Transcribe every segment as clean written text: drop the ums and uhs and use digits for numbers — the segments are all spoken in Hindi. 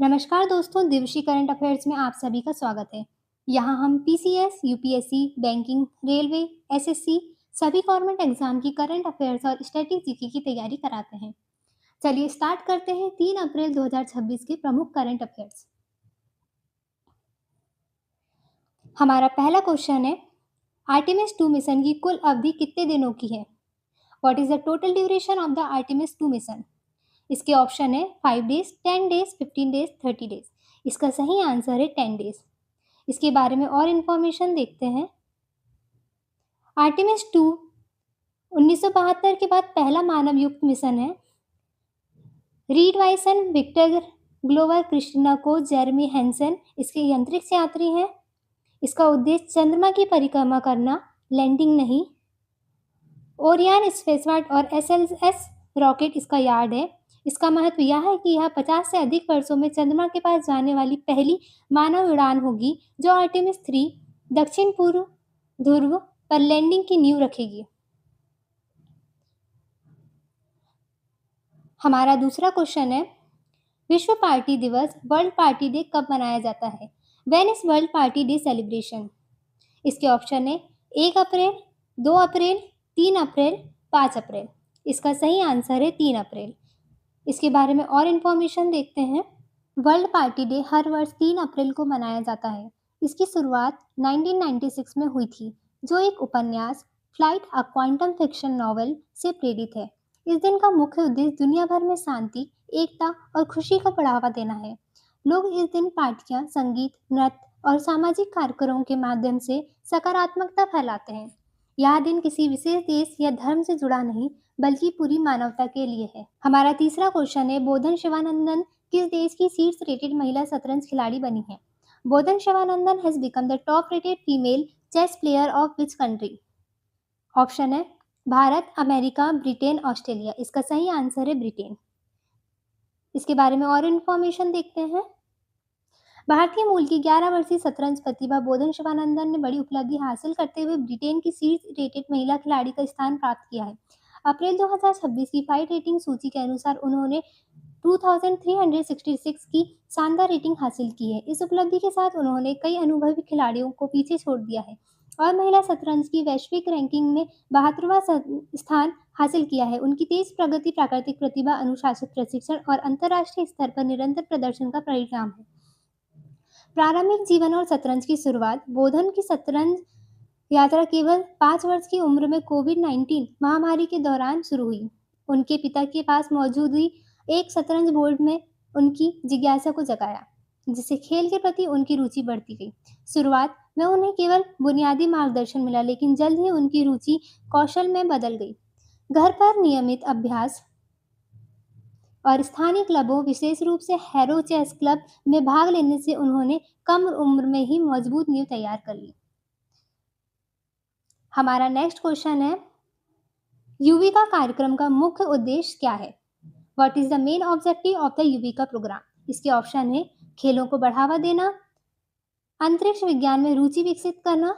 नमस्कार दोस्तों, दिवशी करंट अफेयर्स में आप सभी का स्वागत है। यहाँ हम PCS, UPSC, banking, railway, SSC सभी गवर्नमेंट एग्जाम की करंट अफेयर्स और स्टैटिक जीके की तैयारी कराते हैं। चलिए स्टार्ट करते हैं 3 अप्रैल 2026 के प्रमुख करंट अफेयर्स। हमारा पहला क्वेश्चन है, आर्टेमिस 2 मिशन की कुल अवधि कितने दिनों की है? What is the total duration of the Artemis 2 mission? इसके ऑप्शन है 5 डेज, 10 डेज, 15 डेज, 30 डेज। इसका सही आंसर है 10 डेज। इसके बारे में और इन्फॉर्मेशन देखते हैं। आर्टेमिस 2 1972 के बाद पहला मानव युक्त मिशन है। रीड वाइसन, विक्टर ग्लोवर, क्रिस्टिना को, जेरेमी हैंसन इसके अंतरिक्ष यात्री हैं। इसका उद्देश्य चंद्रमा की परिक्रमा करना, लैंडिंग नहीं। ओरियन स्पेसवाट और एसएलएस रॉकेट इसका यार्ड है। इसका महत्व यह है कि यह 50 से अधिक वर्षों में चंद्रमा के पास जाने वाली पहली मानव उड़ान होगी जो आर्टेमिस 3 दक्षिण पूर्व ध्रुव पर लैंडिंग की नींव रखेगी। हमारा दूसरा क्वेश्चन है, विश्व पार्टी दिवस वर्ल्ड पार्टी डे कब मनाया जाता है? When is world party day celebration? इसके ऑप्शन है 1 अप्रैल, 2 अप्रैल, 3 अप्रैल, 5 अप्रैल। इसका सही आंसर है 3 अप्रैल। इसके बारे में और इन्फॉर्मेशन देखते हैं। वर्ल्ड पार्टी डे हर वर्ष 3 अप्रैल को मनाया जाता है। इसकी शुरुआत 1996 में हुई थी, जो एक उपन्यास flight a quantum fiction novel से प्रेरित है। इस दिन का मुख्य उद्देश्य दुनिया भर में शांति, एकता और खुशी को बढ़ावा देना है। लोग इस दिन पार्टियां, संगीत, नृत्य और सामाजिक कार्यक्रमों के माध्यम से सकारात्मकता फैलाते हैं। यह दिन किसी विशेष देश या धर्म से जुड़ा नहीं, बल्कि पूरी मानवता के लिए है। हमारा तीसरा क्वेश्चन है, बोधन शिवानंदन किस देश की शीर्ष रेटेड महिला शतरंज खिलाड़ी बनी है? Bodhana Sivanandan has become the top rated female chess player of which country? Option है भारत, अमेरिका, ब्रिटेन, ऑस्ट्रेलिया। इसका सही आंसर है ब्रिटेन। इसके बारे में और इन्फॉर्मेशन देखते हैं। भारतीय मूल की 11 वर्षीय शतरंज प्रतिभा बोधन शिवानंदन ने बड़ी उपलब्धि हासिल करते हुए ब्रिटेन की शीर्ष रेटेड महिला खिलाड़ी का स्थान प्राप्त किया है। अप्रैल 2026 की फाइट रेटिंग सूची के अनुसार उन्होंने 2366 की शानदार रेटिंग हासिल की है। इस उपलब्धि के साथ उन्होंने कई अनुभवी खिलाड़ियों को पीछे छोड़ दिया है और महिला शतरंज की वैश्विक रैंकिंग में 72वां स्थान हासिल किया है। उनकी तेज प्रगति, प्राकृतिक प्रतिभा, अनुशासित प्रशिक्षण और अंतर्राष्ट्रीय स्तर पर निरंतर प्रदर्शन का परिणाम है। प्रारंभिक जीवन और शतरंज की शुरुआत, बोधन की शतरंज यात्रा केवल 5 वर्ष की उम्र में कोविड-19 महामारी के दौरान शुरू हुई। उनके पिता के पास मौजूद एक शतरंज बोर्ड में उनकी जिज्ञासा को जगाया, जिससे खेल के प्रति उनकी रुचि बढ़ती गई। शुरुआत में उन्हें केवल बुनियादी मार्गदर्शन मिला, लेकिन जल्द ही उनकी रुचि कौशल में बदल गई। घर पर नियमित अभ्यास और स्थानीय क्लबों, विशेष रूप से हैरो चेस क्लब में भाग लेने से उन्होंने कम उम्र में ही मजबूत नींव तैयार कर ली। हमारा नेक्स्ट क्वेश्चन है, युविका कार्यक्रम का मुख्य उद्देश्य क्या है? What is the main objective of the Yuvika programme? इसके ऑप्शन है खेलों को बढ़ावा देना, अंतरिक्ष विज्ञान में रुचि विकसित करना,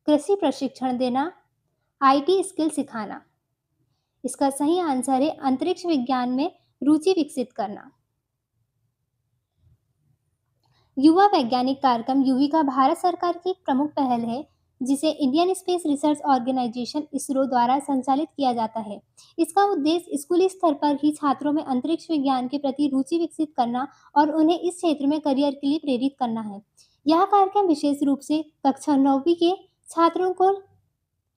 कृषि प्रशिक्षण देना, आईटी स्किल सिखाना। इसका सही आंसर है अंतरिक्ष विज्ञान में रुचि विकसित करना। युवा वैज्ञानिक कार्यक्रम युविका भारत सरकार की एक प्रमुख पहल है, जिसे Indian Space Research Organisation ISRO द्वारा संचालित किया जाता है। इसका उद्देश्य स्कूली स्तर पर ही छात्रों में अंतरिक्ष विज्ञान के प्रति रुचि विकसित करना और उन्हें इस क्षेत्र में करियर के लिए प्रेरित करना है। यह कार्यक्रम विशेष रूप से कक्षा 9वीं के छात्रों को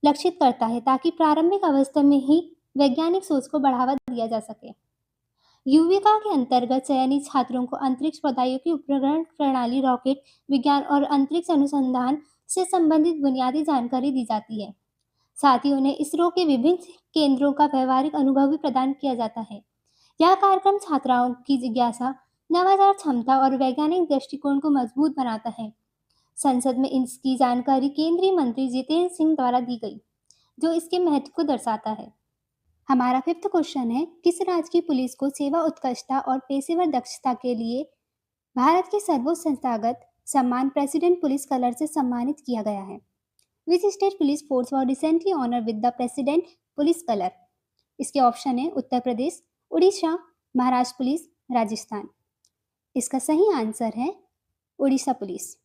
लक्षित करता है, ताकि प्रारंभिक अवस्था में ही वैज्ञानिक सोच को बढ़ावा दिया जा सके। युविका के अंतर्गत चयनित छात्रों को अंतरिक्ष प्रौद्योगिकी, उपग्रह प्रणाली, रॉकेट विज्ञान और अंतरिक्ष अनुसंधान से संबंधित बुनियादी जानकारी दी जाती है। साथ ही उन्हें इसरो के विभिन्न केंद्रों का व्यवहारिक अनुभव भी प्रदान किया जाता है। यह कार्यक्रम छात्राओं की जिज्ञासा, नवाचार क्षमता और वैज्ञानिक दृष्टिकोण को मजबूत बनाता है। संसद में इसकी जानकारी केंद्रीय मंत्री जितेंद्र सिंह द्वारा दी गई, जो इसके महत्व को दर्शाता है। हमारा फिफ्थ क्वेश्चन है, किस राज्य की पुलिस को सेवा उत्कृष्टता और पेशेवर दक्षता के लिए भारत के सर्वोच्च संस्थागत सम्मान प्रेसिडेंट पुलिस कलर से सम्मानित किया गया है? Which state police force was recently honour with the president police colour? इसके ऑप्शन है उत्तर प्रदेश, उड़ीसा, महाराष्ट्र पुलिस, राजस्थान। इसका सही आंसर है उड़ीसा पुलिस।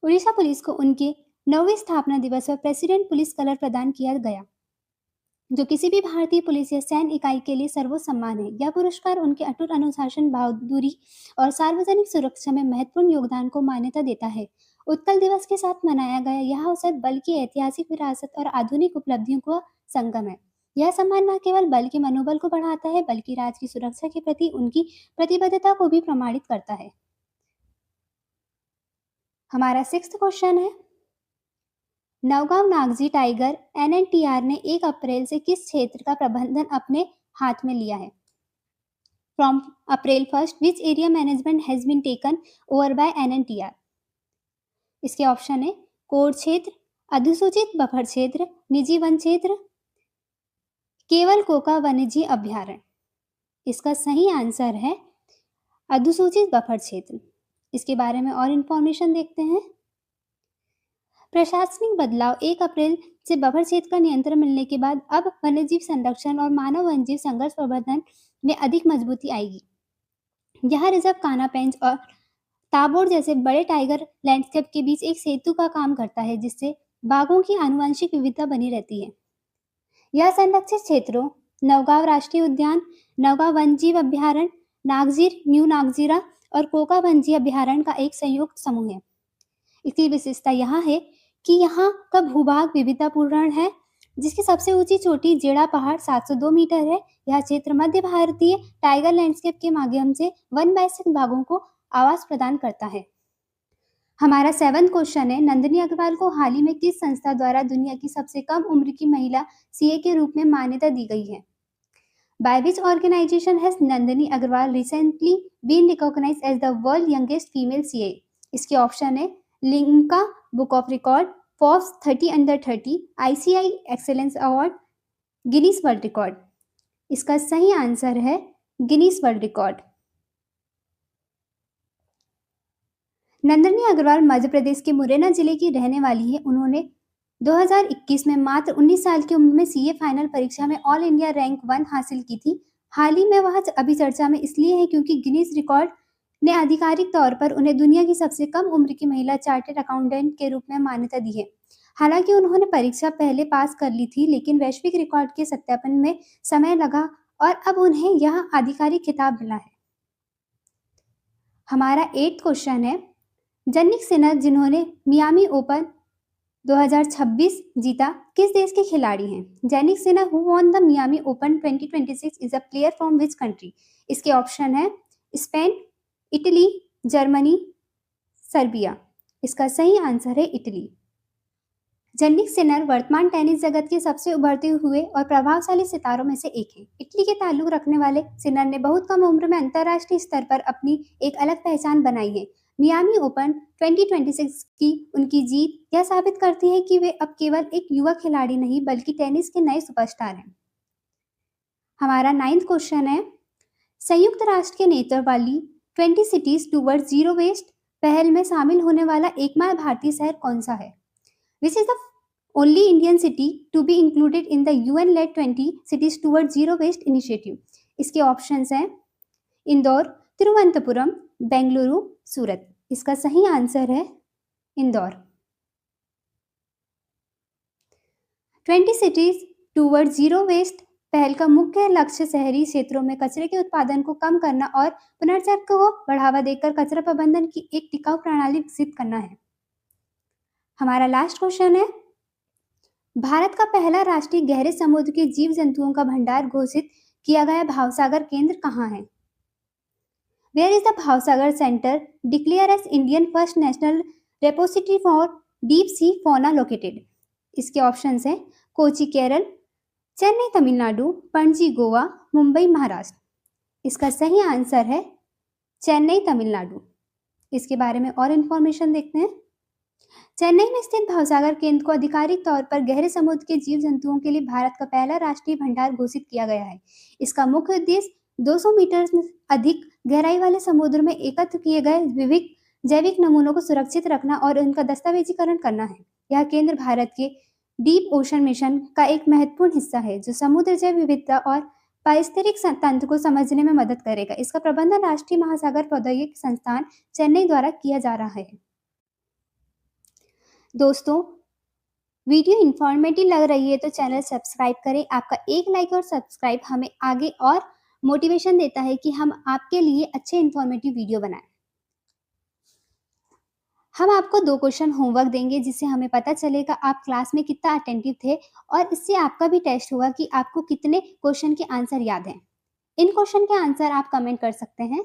उड़ीसा पुलिस को उनके 9वें स्थापना दिवस पर प्रेसिडेंट पुलिस कलर प्रदान किया गया, जो किसी भी भारतीय पुलिस या सैन्य इकाई के लिए सर्वोच्च सम्मान है। यह पुरस्कार उनके अटूट अनुशासन, बहादुरी और सार्वजनिक सुरक्षा में महत्वपूर्ण योगदान को मान्यता देता है। उत्कल दिवस के साथ मनाया गया यह अवसर बल की ऐतिहासिक विरासत और आधुनिक उपलब्धियों का संगम है। यह सम्मान न केवल बल के मनोबल को बढ़ाता है, बल्कि राज्य की सुरक्षा के प्रति उनकी प्रतिबद्धता को भी प्रमाणित करता है। हमारा 6th क्वेश्चन है, नौगांव नागजी टाइगर एनएनटीआर ने 1 अप्रैल से किस क्षेत्र का प्रबंधन अपने हाथ में लिया है? From April 1st, which area management has been taken over by NNTR? इसके ऑप्शन है कोर क्षेत्र, अधिसूचित बफर क्षेत्र, निजी वन क्षेत्र, केवल कोका वन्यजीव अभ्यारण्य। इसका सही आंसर है अधिसूचित बफर क्षेत्र। इसके बारे में और इंफॉर्मेशन देखते हैं। प्रशासनिक बदलाव 1 अप्रैल से बफर क्षेत्र का नियंत्रण मिलने के बाद अब वन्यजीव संरक्षण और मानव वन्यजीव संघर्ष प्रबंधन में अधिक मजबूती आएगी। यह रिजर्व कान्हा पेंच और ताबोर जैसे बड़े टाइगर लैंडस्केप के बीच एक सेतु का काम करता है, जिससे बाघों की आनुवंशिक विविधता बनी रहती है। यह संरक्षित क्षेत्रों नौगांव राष्ट्रीय उद्यान, नौगांव वन्यजीव अभ्यारण्य, नागजीर, न्यू नागजीरा और कोका वन्यजीव अभ्यारण्य का एक संयुक्त समूह है। इसकी विशेषता यह है कि यहाँ का भूभाग विविधतापूर्ण है, जिसकी सबसे ऊंची चोटी जेड़ा पहाड़ 702 मीटर है। यह क्षेत्र मध्य भारतीय टाइगर लैंडस्केप के माध्यम से वन वयस्क बाघों को आवास प्रदान करता है। हमारा 7th क्वेश्चन है, नंदिनी अग्रवाल को हाल ही में किस संस्था द्वारा दुनिया की सबसे कम उम्र की महिला सीए के रूप में मान्यता दी गई है? By which organization has Nandini Agarwal recently been recognized as the world youngest female CA? इसके ऑप्शन है Limca book of record, Forbes 30 under 30, ICI excellence award, Guinness world record. इसका सही आंसर है Guinness world record. Nandini Agrawal Madhya Pradesh के मुरैना जिले की रहने वाली है। उन्होंने 2021 में मात्र 19 साल की उम्र में सीए फाइनल परीक्षा में ऑल इंडिया रैंक 1 हासिल की थी। हाल ही में वह अभी चर्चा में इसलिए है क्योंकि गिनीज रिकॉर्ड ने आधिकारिक तौर पर उन्हें दुनिया की सबसे कम उम्र की महिला चार्टर्ड अकाउंटेंट के रूप में मान्यता दी है। हालांकि उन्होंने परीक्षा पहले पास कर ली थी, लेकिन वैश्विक रिकॉर्ड के सत्यापन में समय लगा और अब उन्हें यह आधिकारिक खिताब मिला है। हमारा 8th क्वेश्चन है, जनिक सिन्हा जिन्होंने मियामी ओपन 2026 जीता, किस देश के खिलाड़ी हैं? जनिक Sinha who won the Miami open 2026 is a player from which country? इसके ऑप्शन है स्पेन, इटली, जर्मनी, सर्बिया। इसका सही आंसर है इटली। जनिक सिन्नर वर्तमान टेनिस जगत के सबसे उभरते हुए और प्रभावशाली सितारों में से एक है। इटली के ताल्लुक रखने वाले सिन्नर ने बहुत कम उम्र में अंतर्राष्ट्रीय स्तर पर अपनी एक अलग पहचान बनाई है। मियामी ओपन 2026 की उनकी जीत यह साबित करती है कि वे अब केवल एक युवा खिलाड़ी नहीं बल्कि टेनिस के नए सुपरस्टार हैं। हमारा 9th क्वेश्चन है, संयुक्त राष्ट्र के नेतृत्व वाली 20 सिटीज टूवर्ड्स जीरो वेस्ट पहल में शामिल होने वाला एकमात्र भारतीय शहर कौन सा है? Which is the only Indian city to be included in the UN-led 20 cities towards zero waste initiative? इसके ऑप्शंस हैं इंदौर, तिरुवनंतपुरम, बेंगलुरु, सूरत। इसका सही आंसर है Indore. 20 cities towards zero waste पहल का मुख्य लक्ष्य शहरी क्षेत्रों में कचरे के उत्पादन को कम करना और पुनर्चक्र को बढ़ावा देकर कचरा प्रबंधन की एक टिकाऊ प्रणाली विकसित करना है। हमारा लास्ट क्वेश्चन है, भारत का पहला राष्ट्रीय गहरे समुद्र के जीव जंतुओं का भंडार घोषित किया गया भावसागर केंद्र कहाँ है? Where is the Bhavsagar centre declare as Indian first national repository for deep sea fauna located? इसके ऑप्शंस हैं कोची केरल, चेन्नई तमिलनाडु, पणजी गोवा, मुंबई महाराष्ट्र। इसका सही आंसर है चेन्नई तमिलनाडु। इसके बारे में और इंफॉर्मेशन देखते हैं। चेन्नई में स्थित भावसागर केंद्र को आधिकारिक तौर पर गहरे समुद्र के जीव जंतुओं के लिए भारत का पहला राष्ट्रीय भंडार घोषित किया गया है। इसका मुख्य उद्देश्य 200 मीटर से अधिक गहराई वाले समुद्र में एकत्र किए गए विविध जैविक नमूनों को सुरक्षित रखना और उनका दस्तावेजीकरण करना है। यह केंद्र भारत के डीप ओशन मिशन का एक महत्वपूर्ण हिस्सा है, जो समुद्र जैव विविधता और पारिस्थितिक तंत्र को समझने में मदद करेगा। इसका प्रबंधन राष्ट्रीय महासागर प्रौद्योगिकी संस्थान चेन्नई द्वारा किया जा रहा है। दोस्तों, वीडियो इन्फॉर्मेटिव लग रही है तो चैनल सब्सक्राइब करें। आपका एक लाइक और सब्सक्राइब हमें आगे और मोटिवेशन देता है कि हम आपके लिए अच्छे इन्फॉर्मेटिव वीडियो बनाएं। हम आपको 2 क्वेश्चन होमवर्क देंगे जिससे हमें पता चलेगा आप क्लास में कितना अटेंटिव थे, और इससे आपका भी टेस्ट होगा कि आपको कितने क्वेश्चन के आंसर याद हैं। इन क्वेश्चन के आंसर आप कमेंट कर सकते हैं।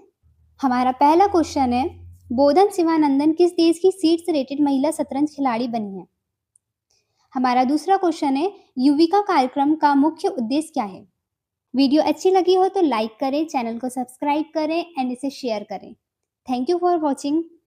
हमारा पहला क्वेश्चन है, बोधन शिवानंदन किस देश की सीड्स रेटेड महिला शतरंज खिलाड़ी बनी है? हमारा दूसरा क्वेश्चन है, युविका कार्यक्रम का मुख्य उद्देश्य क्या है? वीडियो अच्छी लगी हो तो लाइक करें, चैनल को सब्सक्राइब करें एंड इसे शेयर करें। Thank you for watching.